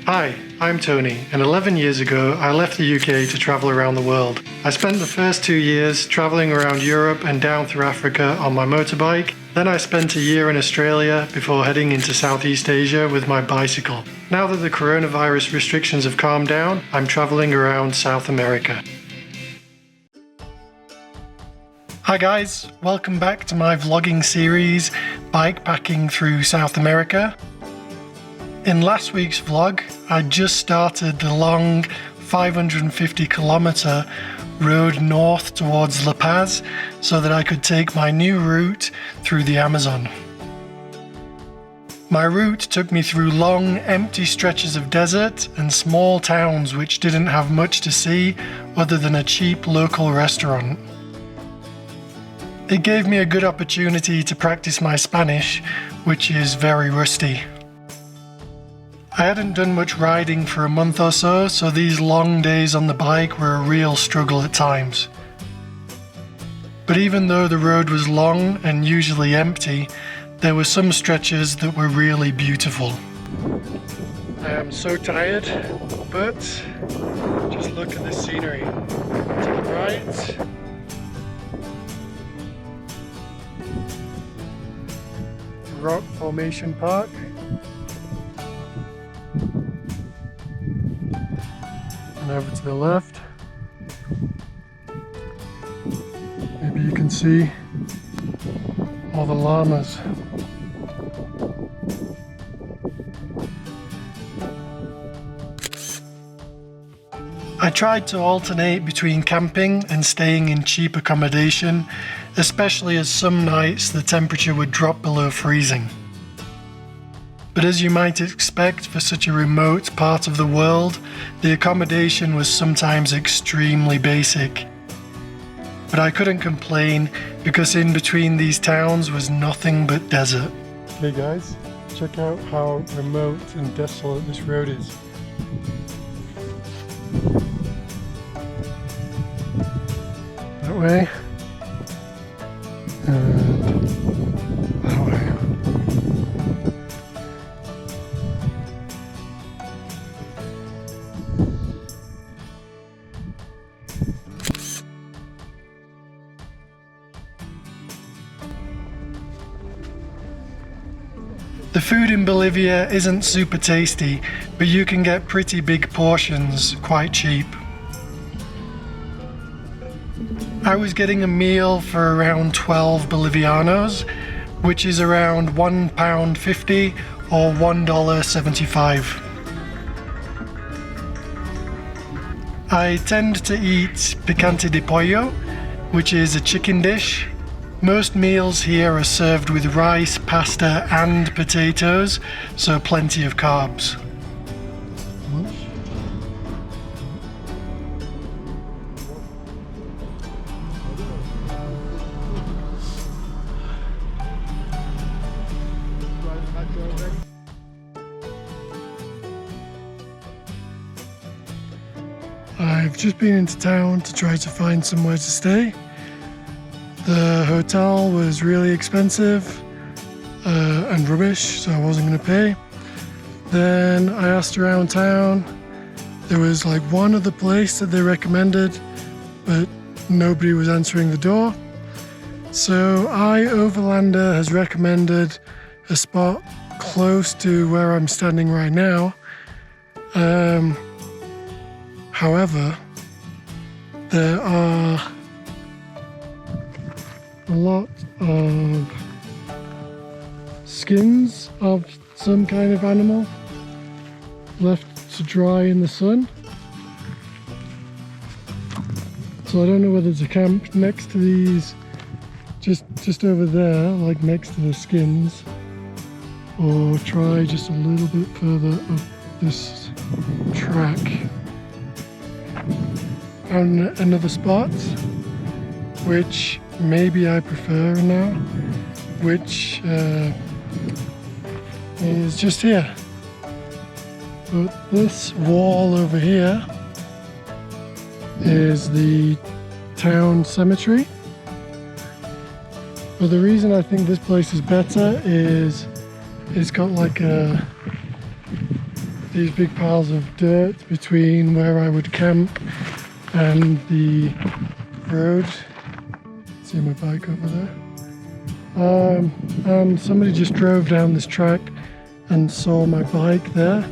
Hi, I'm Tony, and 11 years ago I left the UK to travel around the world. I spent the first 2 years travelling around Europe and down through Africa on my motorbike. Then I spent a year in Australia before heading into Southeast Asia with my bicycle. Now that the coronavirus restrictions have calmed down, I'm travelling around South America. Hi guys, welcome back to my vlogging series, Bikepacking through South America. In last week's vlog, I just started the long 550 kilometer road north towards La Paz so that I could take my new route through the Amazon. My route took me through long, empty stretches of desert and small towns which didn't have much to see other than a cheap local restaurant. It gave me a good opportunity to practice my Spanish, which is very rusty. I hadn't done much riding for a month or so, so these long days on the bike were a real struggle at times. But even though the road was long and usually empty, there were some stretches that were really beautiful. I am so tired, but just look at this scenery. To the right, Rock Formation Park. And over to the left, maybe you can see all the llamas. I tried to alternate between camping and staying in cheap accommodation, especially as some nights the temperature would drop below freezing. But as you might expect for such a remote part of the world, the accommodation was sometimes extremely basic. But I couldn't complain because in between these towns was nothing but desert. Hey guys, check out how remote and desolate this road is. That way, and that way. The food in Bolivia isn't super tasty, but you can get pretty big portions quite cheap. I was getting a meal for around 12 Bolivianos, which is around £1.50 or $1.75. I tend to eat picante de pollo, which is a chicken dish. Most meals here are served with rice, pasta and potatoes, so plenty of carbs. I've just been into town to try to find somewhere to stay. The hotel was really expensive and rubbish, so I wasn't going to pay. Then I asked around town. There was like one other place that they recommended, but nobody was answering the door. So Overlander has recommended a spot close to where I'm standing right now. However, there are a lot of skins of some kind of animal left to dry in the sun. So I don't know whether to camp next to these, just over there, like next to the skins, or try just a little bit further up this track. Found another spot, which maybe I prefer now, which is just here. But this wall over here is the town cemetery. But the reason I think this place is better is it's got like a these big piles of dirt between where I would camp and the road. See my bike over there. And somebody just drove down this track and saw my bike there.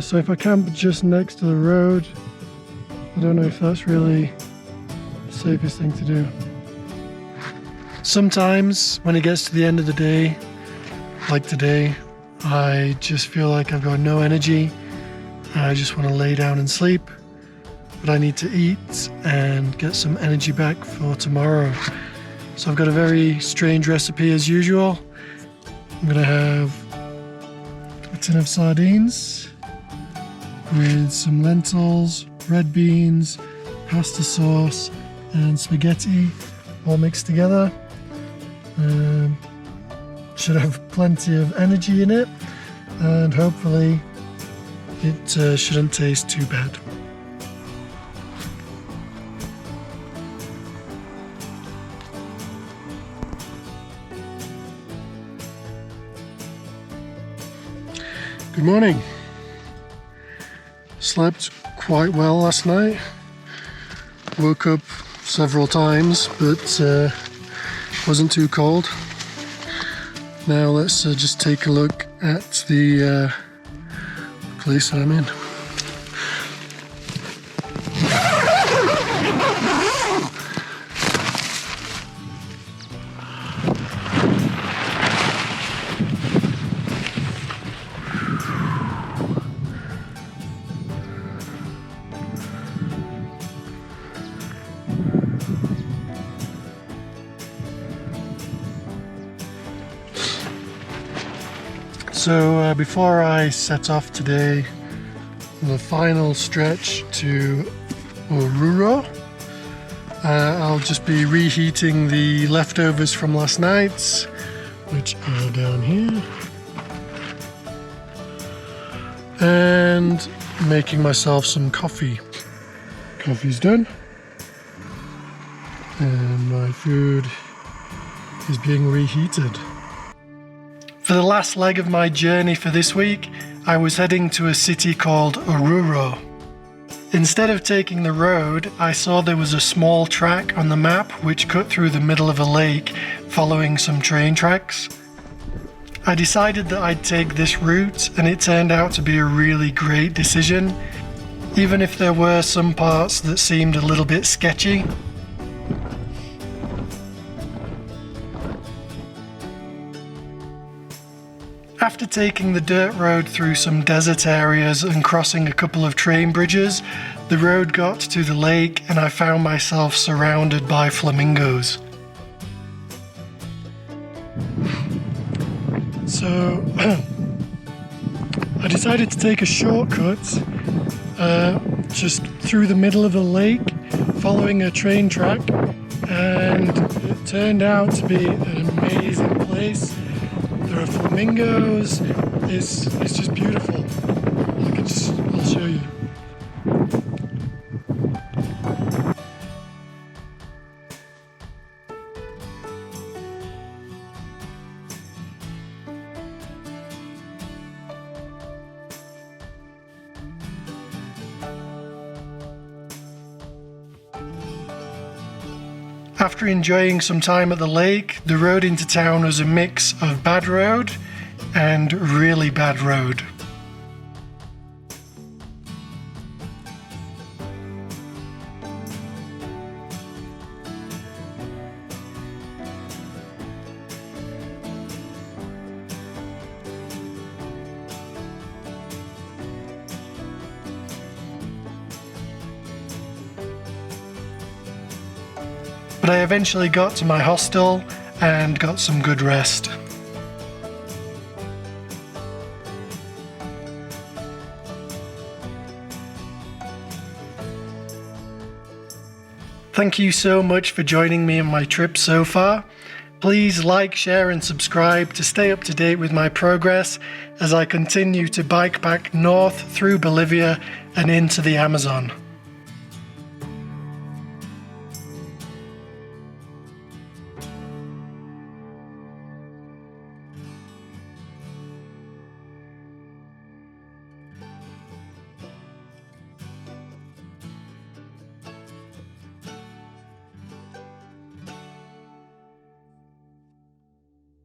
So if I camp just next to the road, I don't know if that's really the safest thing to do. Sometimes when it gets to the end of the day, like today, I just feel like I've got no energy. I just want to lay down and sleep. But I need to eat and get some energy back for tomorrow. So I've got a very strange recipe as usual. I'm going to have a tin of sardines with some lentils, red beans, pasta sauce and spaghetti all mixed together. Should have plenty of energy in it, and hopefully it shouldn't taste too bad. Good morning. Slept quite well last night. Woke up several times, but wasn't too cold. Now let's just take a look at the place that I'm in. So before I set off today on the final stretch to Oruro, I'll just be reheating the leftovers from last night, which are down here, and making myself some coffee. Coffee's done, and my food is being reheated. For the last leg of my journey for this week, I was heading to a city called Oruro. Instead of taking the road, I saw there was a small track on the map which cut through the middle of a lake, following some train tracks. I decided that I'd take this route, and it turned out to be a really great decision, even if there were some parts that seemed a little bit sketchy. After taking the dirt road through some desert areas and crossing a couple of train bridges, the road got to the lake and I found myself surrounded by flamingos. So I decided to take a shortcut just through the middle of the lake, following a train track, and it turned out to be an amazing place. There are flamingos. It's just beautiful. I'll show you. After enjoying some time at the lake, the road into town was a mix of bad road and really bad road. But I eventually got to my hostel and got some good rest. Thank you so much for joining me on my trip so far. Please like, share and subscribe to stay up to date with my progress as I continue to bike pack north through Bolivia and into the Amazon.